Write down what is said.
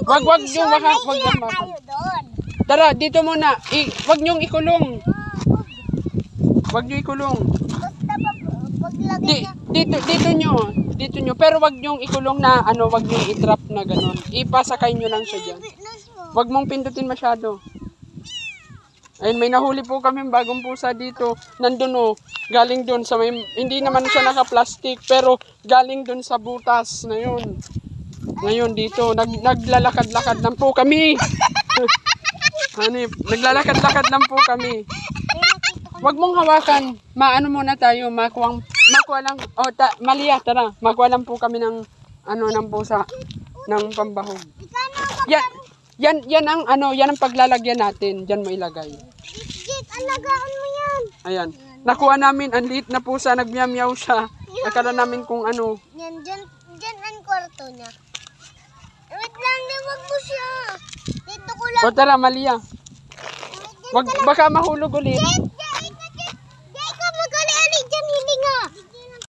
Wag nyo, wag tayo doon. Tara, dito muna. Wag nyong ikulong. Wag nyo ikulong. Basta paglagay niya. Dito nyo. Pero wag nyong ikulong na, wag nyong i-trap na gano'n. Ipasakay nyo lang siya dyan. Wag mong pindutin masyado. Ayun, may nahuli po kami bagong pusa dito. Nandun galing dun sa may, hindi naman siya naka-plastic, pero galing dun sa butas na yun. Ngayon dito, naglalakad-lakad lang po kami. Hanip, naglalakad-lakad lang po kami. Wag mong hawakan. Maano muna tayo, makuha lang. Malia, tara. Makuha lang po kami ng ng pusa, ng pambahog. Yan ang paglalagyan natin. Diyan mo ilagay. Alagaan mo yan. Ayan. Nakuha namin, ang liit na pusa, nagmiyaw siya. Nakala namin kung ano. Yan, dyan ang kwarto niya. Wait lang, wag mo siya. Dito ko lang. O tara, Malia. Baka mahulog ulit.